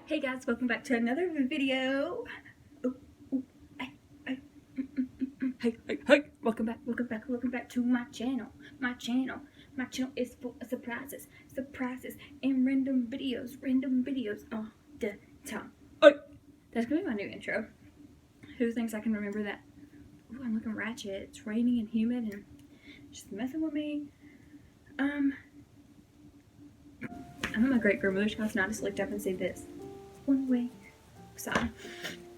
Hey guys, welcome back to another video. Ooh, ooh, ay, ay, hey. Welcome back to my channel. My channel is full of surprises, and random videos all the time. Hey, that's gonna be my new intro. Who thinks I can remember that? Ooh, I'm looking ratchet. It's raining and humid and just messing with me. I'm at my great grandmother's house and I just looked up and see this one way side.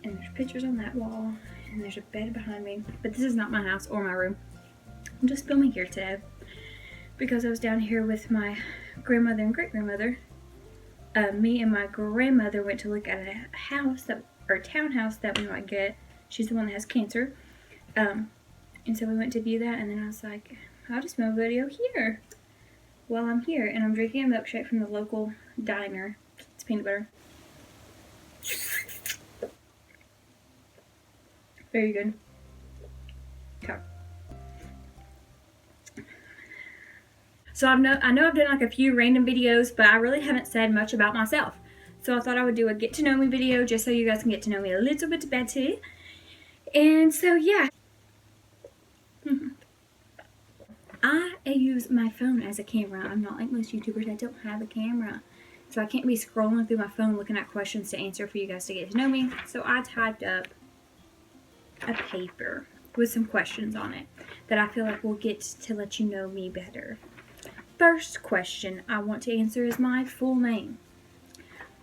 And there's pictures on that wall, and there's a bed behind me. But this is not my house or my room. I'm just filming here today because I was down here with my grandmother and great grandmother. Me and my grandmother went to look at a house or townhouse that we might get. She's the one that has cancer. And so we went to view that, and then I was like, I'll just film a video here while I'm here. And I'm drinking a milkshake from the local diner. It's peanut butter. Very good. Okay. So I know I've done like a few random videos, but I really haven't said much about myself. So I thought I would do a get to know me video just so you guys can get to know me a little bit better. And so yeah. I use my phone as a camera. I'm not like most YouTubers that don't have a camera. So I can't be scrolling through my phone looking at questions to answer for you guys to get to know me. So I typed up a paper with some questions on it that I feel like will get to let you know me better. First question I want to answer is my full name.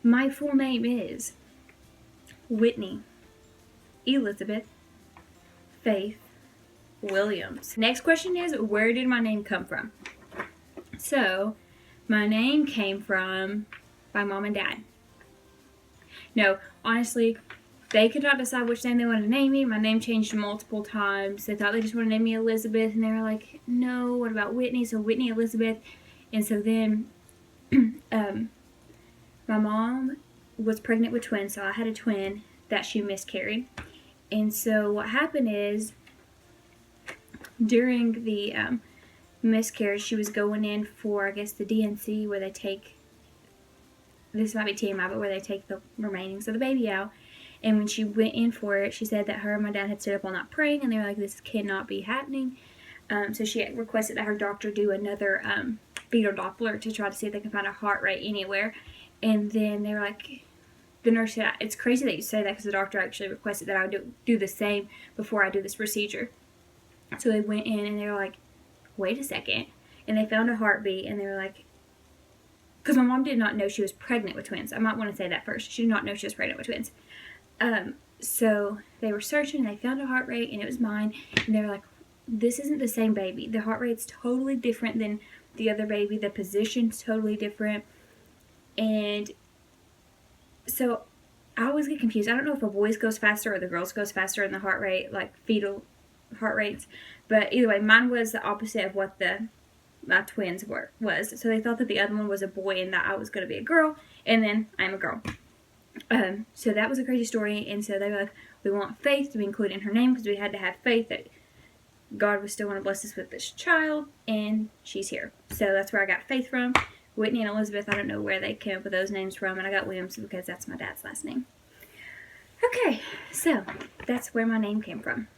My full name is Whitney Elizabeth Faith Williams. Next question is, where did my name come from? So, my name came from my mom and dad. No, honestly, they could not decide which name they wanted to name me. My name changed multiple times. They thought they just wanted to name me Elizabeth, and they were like, no, what about Whitney? So Whitney Elizabeth. And so then my mom was pregnant with twins, so I had a twin that she miscarried. And so what happened is, during the miscarriage, she was going in for, I guess, the D&C, where they take, this might be TMI, but where they take the remainings of the baby out. And when she went in for it, she said that her and my dad had stood up all night praying, and they were like, this cannot be happening. So she requested that her doctor do another fetal Doppler to try to see if they can find a heart rate anywhere. And then they were like, the nurse said, it's crazy that you say that, because the doctor actually requested that I do the same before I do this procedure. So they went in and they were like, wait a second. And they found a heartbeat, and they were like, because my mom did not know she was pregnant with twins. I might want to say that first. She did not know she was pregnant with twins. So they were searching, and they found a heart rate, and it was mine. And they were like, this isn't the same baby. The heart rate's totally different than the other baby. The position's totally different. And so I always get confused. I don't know if a boy's goes faster or the girls goes faster in the heart rate, like fetal heart rates. But either way, mine was the opposite of what my twins was. So they thought that the other one was a boy and that I was going to be a girl. And then I'm a girl. So that was a crazy story. And so they were like, we want Faith to be included in her name, because we had to have faith that God was still want to bless us with this child, and she's here. So that's where I got Faith from. Whitney and Elizabeth, I don't know where they came up with those names from, and I got Williams because that's my dad's last name. Okay, so that's where my name came from.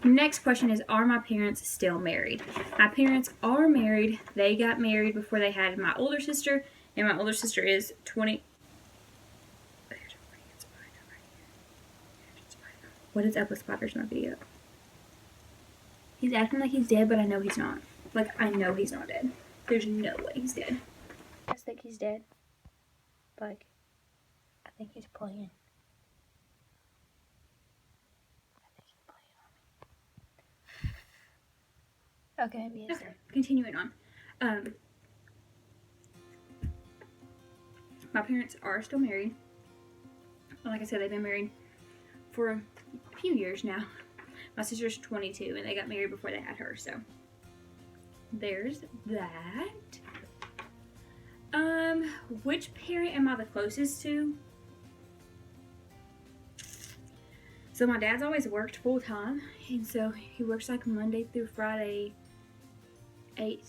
Next question is, are my parents still married? My parents are married. They got married before they had my older sister, and my older sister is 20. What is up with spiders in my video? He's acting like he's dead, but I know he's not. Like, I know he's not dead. There's no way he's dead. I just think he's dead. Like, I think he's playing. Okay, maybe it's dead. Continuing on. My parents are still married. Like I said, they've been married for a few years now. My sister's 22, and they got married before they had her, so there's that. Which parent am I the closest to? So my dad's always worked full time, and so he works like Monday through Friday, 8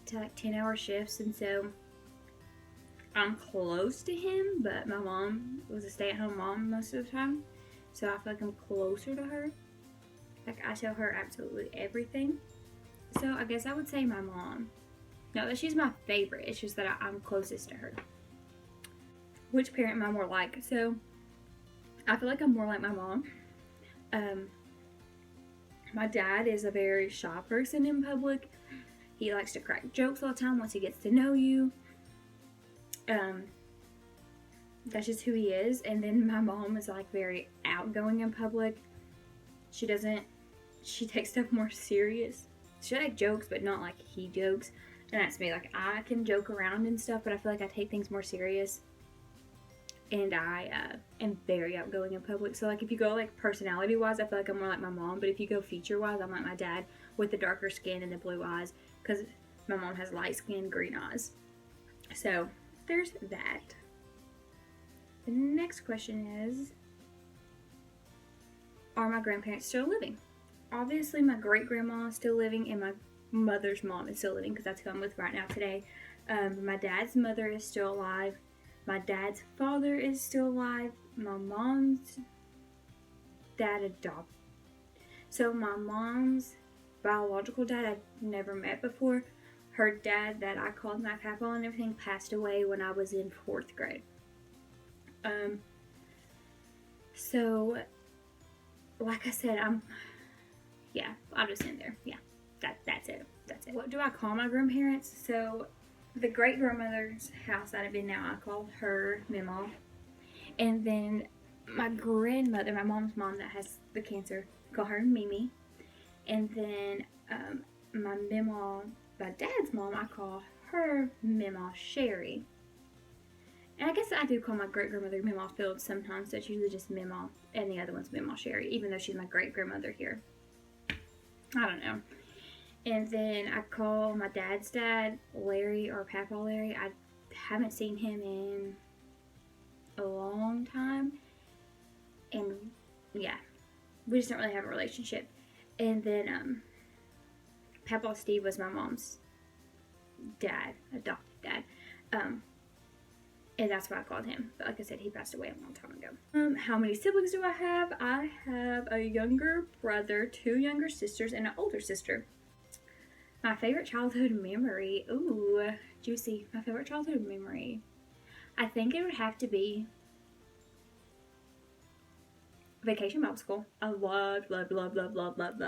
to like 10-hour shifts, and so I'm close to him, but my mom was a stay-at-home mom most of the time, so I feel like I'm closer to her. Like, I tell her absolutely everything. So I guess I would say my mom. Not that she's my favorite, it's just that I'm closest to her. Which parent am I more like? So I feel like I'm more like my mom. My dad is a very shy person in public. He likes to crack jokes all the time once he gets to know you. That's just who he is. And then my mom is like very outgoing in public. She takes stuff more serious. She like jokes, but not like he jokes. And that's me. Like, I can joke around and stuff, but I feel like I take things more serious. And I am very outgoing in public. So, like, if you go, like, personality-wise, I feel like I'm more like my mom. But if you go feature-wise, I'm like my dad with the darker skin and the blue eyes. Because my mom has light skin, green eyes. So, there's that. The next question is, are my grandparents still living? Obviously, my great-grandma is still living, and my mother's mom is still living, because that's who I'm with right now today. My dad's mother is still alive. My dad's father is still alive. My mom's dad adopted. So my mom's biological dad I've never met before. Her dad that I called my papa and everything passed away when I was in 4th grade. So, like I said, I'll just end there. Yeah, that's it. What do I call my grandparents? So, the great-grandmother's house that I'm in now, I call her Mima. And then my grandmother, my mom's mom that has the cancer, I call her Mimi. And then my Mima, my dad's mom, I call her Mima Sherry. And I guess I do call my great-grandmother Mima Fields sometimes, so it's usually just Mima, and the other one's Mima Sherry, even though she's my great-grandmother here. I don't know. And then I call my dad's dad Larry or Papa Larry. I haven't seen him in a long time. And yeah, we just don't really have a relationship. And then Papa Steve was my mom's dad, adopted dad. And that's why I called him. But like I said, he passed away a long time ago. How many siblings do I have? I have a younger brother, 2 younger sisters, and an older sister. My favorite childhood memory. Ooh, juicy. My favorite childhood memory. I think it would have to be Vacation Bible School. I love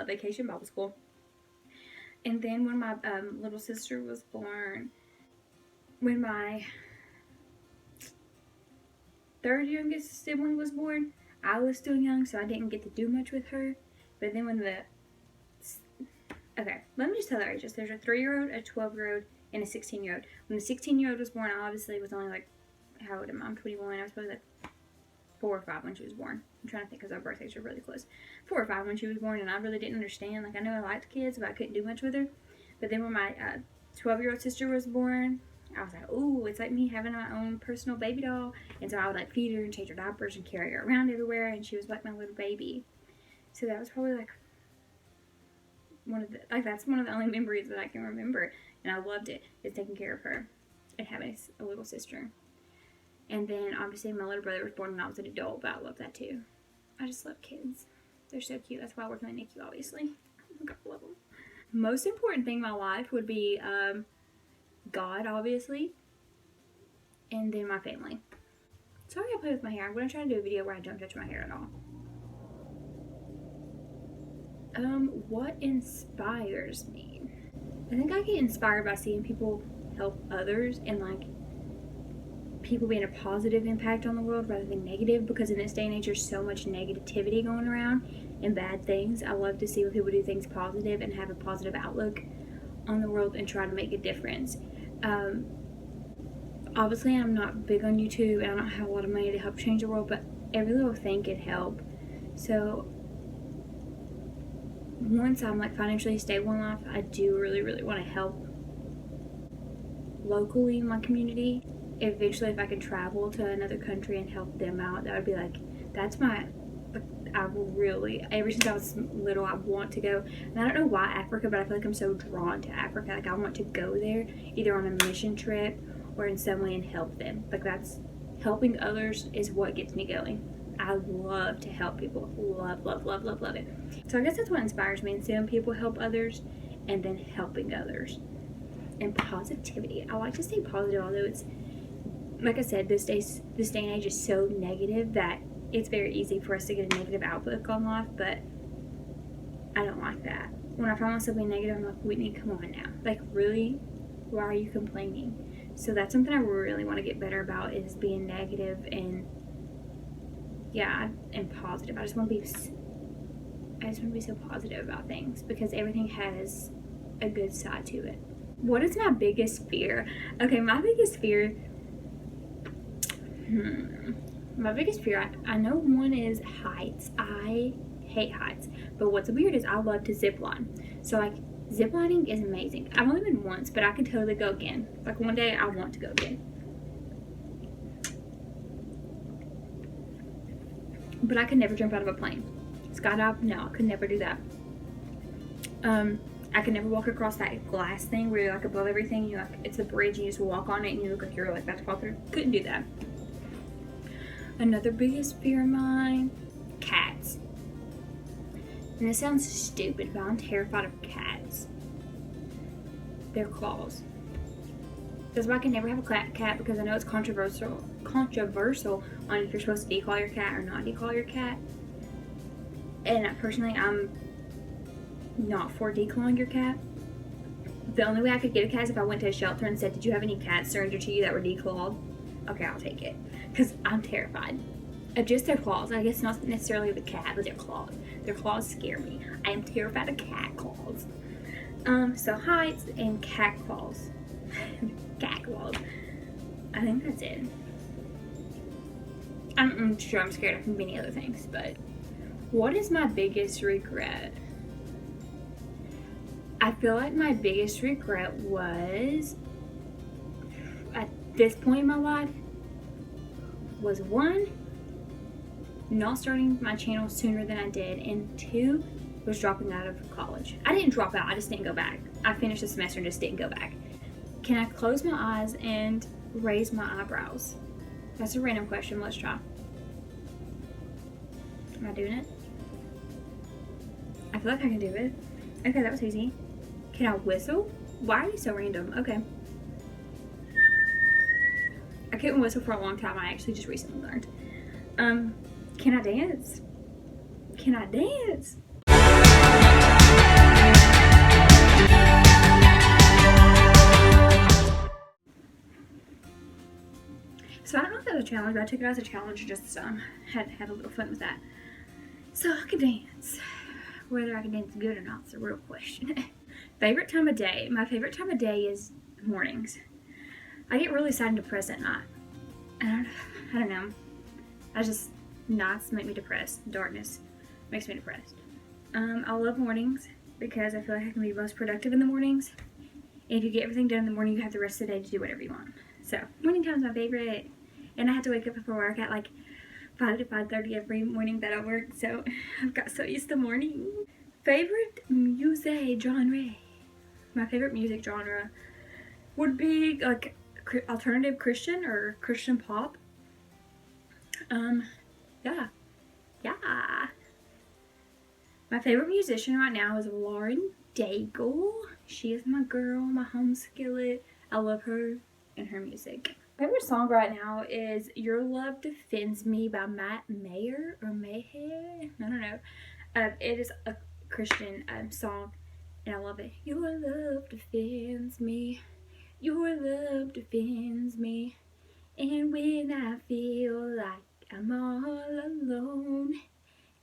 Vacation Bible School. And then when my little sister was born, when my 3rd youngest sibling was born, I was still young, so I didn't get to do much with her. But then when okay, let me just tell the ages. There's a 3-year-old, a 12-year-old, and a 16-year-old. When the 16-year-old was born, I obviously was only like, how old am I? I'm 21. I was probably like 4 or 5 when she was born. I'm trying to think because our birthdays are really close. 4 or 5 when she was born, and I really didn't understand. Like, I know I liked kids, but I couldn't do much with her. But then when my 12-year-old sister was born, I was like, ooh, it's like me having my own personal baby doll. And so I would like feed her and change her diapers and carry her around everywhere, and she was like my little baby. So that was probably like that's one of the only memories that I can remember, and I loved it, is taking care of her and having a little sister. And then obviously my little brother was born when I was an adult, but I love that too. I just love kids. They're so cute. That's why I work in the NICU, obviously. I love them. Most important thing in my life would be God, obviously, and then my family. Sorry I play with my hair. I'm going to try to do a video where I don't touch my hair at all. What inspires me? I think I get inspired by seeing people help others and like people being a positive impact on the world rather than negative, because in this day and age there's so much negativity going around and bad things. I love to see when people do things positive and have a positive outlook on the world and try to make a difference. Obviously I'm not big on YouTube and I don't have a lot of money to help change the world, but every little thing could help. So once I'm like financially stable in life, I do really want to help locally in my community. Eventually, if I could travel to another country and help them out, that would be like, that's my, I will really, ever since I was little, I want to go. And I don't know why Africa, but I feel like I'm so drawn to Africa. Like, I want to go there, either on a mission trip or in some way and help them. Like, that's helping others is what gets me going. I love to help people. Love, love, love, love, love it. So I guess that's what inspires me, and seeing people help others and then helping others. And positivity. I like to stay positive, although it's, like I said, this day and age is so negative that it's very easy for us to get a negative outlook on life, but I don't like that. When I find myself being negative, I'm like, Whitney, come on now. Like, really? Why are you complaining? So that's something I really want to get better about, is being negative and, yeah, and positive. I just want to be so positive about things, because everything has a good side to it. What is my biggest fear? Okay, my biggest fear, I know one is heights. I hate heights, but what's weird is I love to zip line. So, like, zip lining is amazing. I've only been once, but I could totally go again. Like, one day I want to go again. But I could never jump out of a plane. Skydive? No, I could never do that. I could never walk across that glass thing where you're like above everything. You like, it's a bridge, and you just walk on it, and you look like you're like about to fall through. Couldn't do that. Another biggest fear of mine, cats. And this sounds stupid, but I'm terrified of cats. Their claws. That's why I can never have a cat, because I know it's controversial on if you're supposed to declaw your cat or not declaw your cat. And personally, I'm not for declawing your cat. The only way I could get a cat is if I went to a shelter and said, did you have any cats surrendered to you that were declawed? Okay, I'll take it. Because I'm terrified of just their claws. I guess not necessarily the cat, but their claws. Their claws scare me. I am terrified of cat claws. So heights and cat claws. Cat claws. I think that's it. I'm sure I'm scared of many other things, but what is my biggest regret? I feel like my biggest regret was, at this point in my life, was 1, not starting my channel sooner than I did, and 2, was dropping out of college. I didn't drop out, I just didn't go back. I finished the semester and just didn't go back. Can I close my eyes and raise my eyebrows? That's a random question, let's try. Am I doing it? I feel like I can do it. Okay, that was easy. Can I whistle? Why are you so random? Okay. I couldn't whistle for a long time. I actually just recently learned. Can I dance? Can I dance? So I don't know if that was a challenge, but I took it as a challenge, just had a little fun with that. So I can dance. Whether I can dance good or not is a real question. Favorite time of day? My favorite time of day is mornings. I get really sad and depressed at night. I don't know. Nights make me depressed. Darkness makes me depressed. I love mornings because I feel like I can be most productive in the mornings. And if you get everything done in the morning, you have the rest of the day to do whatever you want. So morning time is my favorite. And I have to wake up before work at like 5 to 5:30 every morning that I work. So I've got so used to morning. Favorite music genre? My favorite music genre would be like alternative Christian or Christian pop. Yeah. My favorite musician right now is Lauren Daigle. She is my girl, my home skillet. I love her and her music. My favorite song right now is Your Love Defends Me by Matt Mayer or Mayher. I don't know. It is a Christian song, and I love it. Your love defends me. Your love defends me. And when I feel like I'm all alone,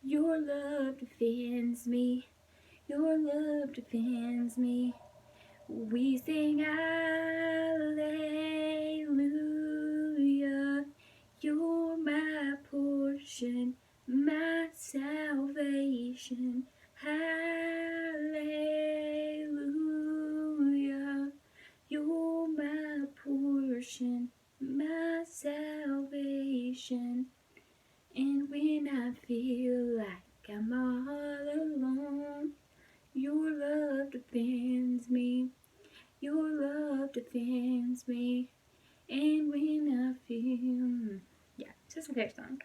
your love defends me. Your love defends me. We sing hallelujah. You're my portion, my salvation. Hallelujah. You're my portion, my salvation. And when I feel like I'm all alone, your love defends me. Your love defends me. That's my favorite song.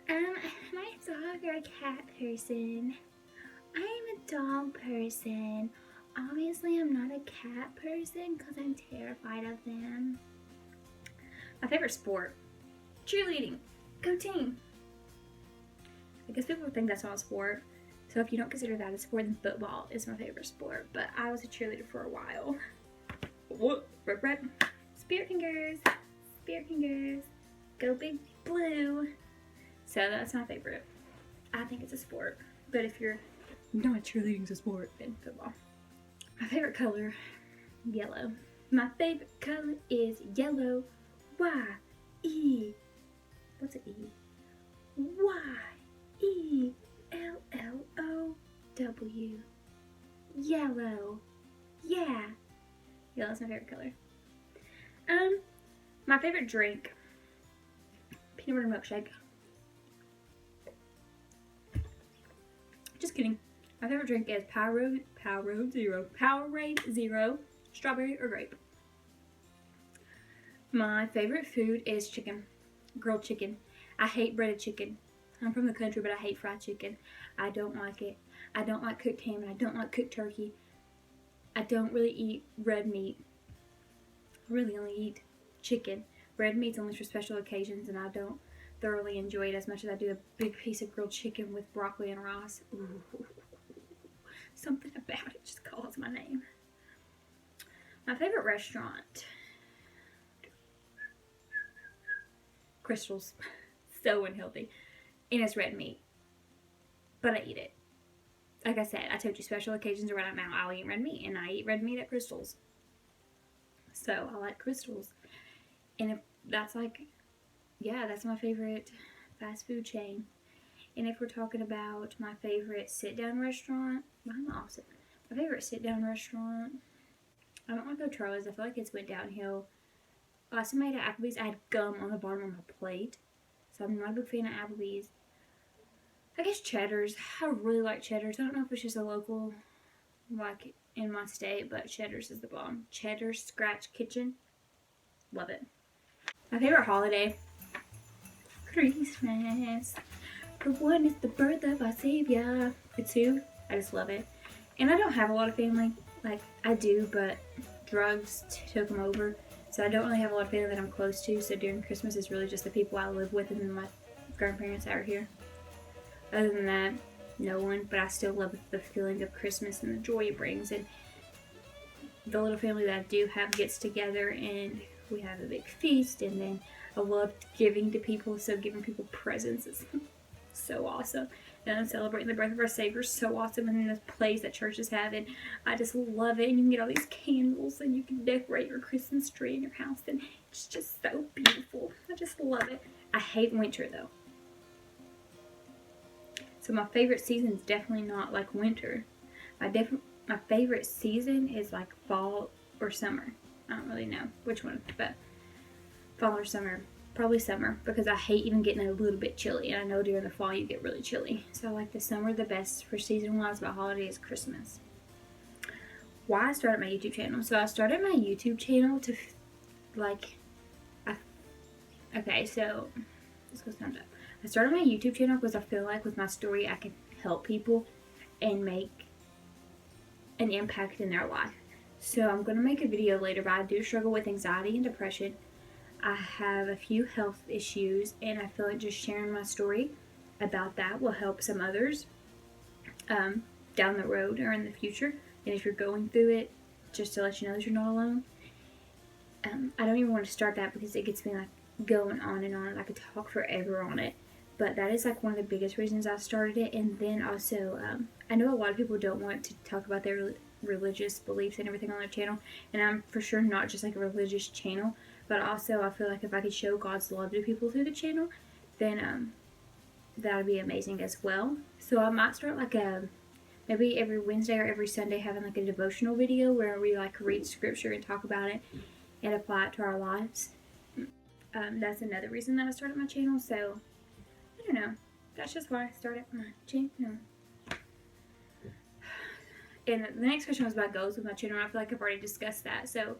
Am I a dog or a cat person? I am a dog person. Obviously, I'm not a cat person because I'm terrified of them. My favorite sport? Cheerleading. Go team. I guess people think that's not a sport. So if you don't consider that a sport, then football is my favorite sport. But I was a cheerleader for a while. What? Rep. Spirit fingers. Spirit fingers. Go big blue. So that's my favorite. I think it's a sport. But if you're not cheerleading's a sport, then football. My favorite color, yellow. My favorite color is yellow. Y-E. What's an E? Y-E-L-L-O-W. Yellow. Yeah. Yellow's my favorite color. My favorite drink, peanut butter milkshake. Just kidding. My favorite drink is Powerade Zero, strawberry or grape. My favorite food is chicken, grilled chicken. I hate breaded chicken. I'm from the country, but I hate fried chicken. I don't like it. I don't like cooked ham, and I don't like cooked turkey. I don't really eat red meat. I really only eat chicken. Red meat's only for special occasions, and I don't thoroughly enjoy it as much as I do a big piece of grilled chicken with broccoli and rice. Ooh. Something about it just calls my name. My favorite restaurant, Crystals. So unhealthy. And it's red meat. But I eat it. Like I said, I told you special occasions are right now. I'll eat red meat. And I eat red meat at Crystals. So I like Crystals. And if that's like, yeah, that's my favorite fast food chain. And if we're talking about my favorite sit-down restaurant, I'm the opposite. My favorite sit-down restaurant, I don't want to go Charlie's. I feel like it's went downhill. Last time I ate at Applebee's, I had gum on the bottom of my plate. So I'm not a big fan of Applebee's. I guess Cheddar's. I really like Cheddar's. I don't know if it's just a local, like, in my state, but Cheddar's is the bomb. Cheddar's Scratch Kitchen. Love it. My favorite holiday, Christmas. For one, it's the birth of our Savior. For two, I just love it. And I don't have a lot of family. Like, I do, but drugs took them over. So I don't really have a lot of family that I'm close to. So during Christmas, it's really just the people I live with and then my grandparents that are here. Other than that, no one. But I still love the feeling of Christmas and the joy it brings. And the little family that I do have gets together and we have a big feast. And then I love giving to people. So giving people presents is so awesome. And celebrating the birth of our Savior is so awesome. And then the plays that churches have, and I just love it. And you can get all these candles and you can decorate your Christmas tree in your house, and it's just so beautiful. I just love it. I hate winter though. So my favorite season is definitely not like winter. My favorite season is like fall or summer. I don't really know which one, but fall or summer. Probably summer, because I hate even getting a little bit chilly, and I know during the fall you get really chilly. So I like the summer the best for season-wise, but holiday is Christmas. Why I started my YouTube channel? So I started my YouTube channel to, okay, so let's go stand up. I started my YouTube channel because I feel like with my story I can help people and make an impact in their life. So I'm going to make a video later, but I do struggle with anxiety and depression. I have a few health issues, and I feel like just sharing my story about that will help some others down the road or in the future. And if you're going through it, just to let you know that you're not alone. I don't even want to start that because it gets me like going on and on, and I could talk forever on it. But that is like one of the biggest reasons I started it. And then also, I know a lot of people don't want to talk about their religious beliefs and everything on their channel, and I'm for sure not just like a religious channel, but also I feel like if I could show God's love to people through the channel, then that would be amazing as well. So I might start like maybe every Wednesday or every Sunday having like a devotional video where we like read scripture and talk about it and apply it to our lives. That's another reason that I started my channel. So I don't know, that's just why I started my channel. And the next question was about goals with my channel. I feel like I've already discussed that. So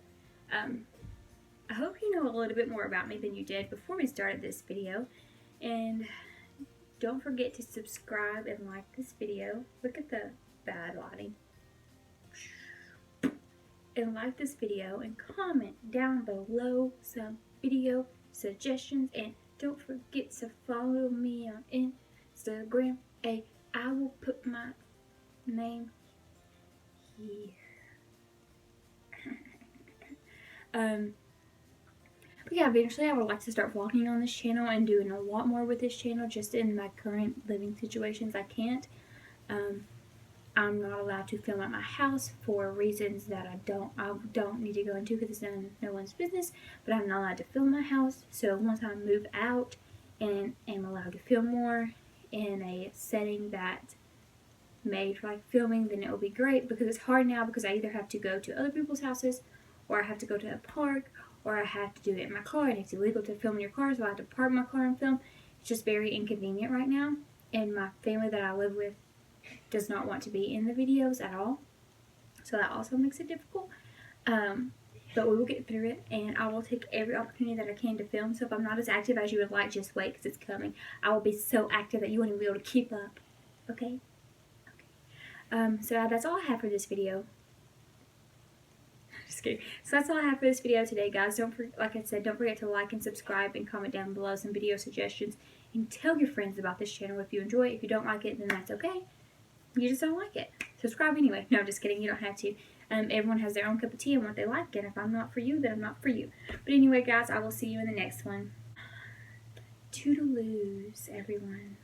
I I hope you know a little bit more about me than you did before we started this video. And don't forget to subscribe and like this video. Look at the bad lighting. And like this video and comment down below some video suggestions. And don't forget to follow me on Instagram. I will put my name here. But yeah, eventually I would like to start vlogging on this channel and doing a lot more with this channel. Just in my current living situations, I can't. I'm not allowed to film at my house for reasons that I don't need to go into because it's no one's business. But I'm not allowed to film my house. So once I move out and am allowed to film more in a setting that made for like filming, then it will be great, because it's hard now because I either have to go to other people's houses, or I have to go to a park, or I have to do it in my car, and it's illegal to film in your car, so I have to park my car and film. It's just very inconvenient right now, and my family that I live with does not want to be in the videos at all, so that also makes it difficult. But we will get through it, and I will take every opportunity that I can to film. So if I'm not as active as you would like, just wait, because it's coming. I will be so active that you won't even be able to keep up. Okay? So that's all I have for this video. Just kidding. So that's all I have for this video today, guys. Like I said, don't forget to like and subscribe and comment down below some video suggestions, and tell your friends about this channel if you enjoy it. If you don't like it, then that's okay. You just don't like it. Subscribe anyway. No, just kidding. You don't have to. Everyone has their own cup of tea and what they like, and if I'm not for you, then I'm not for you. But anyway, guys, I will see you in the next one. Toodaloos, everyone.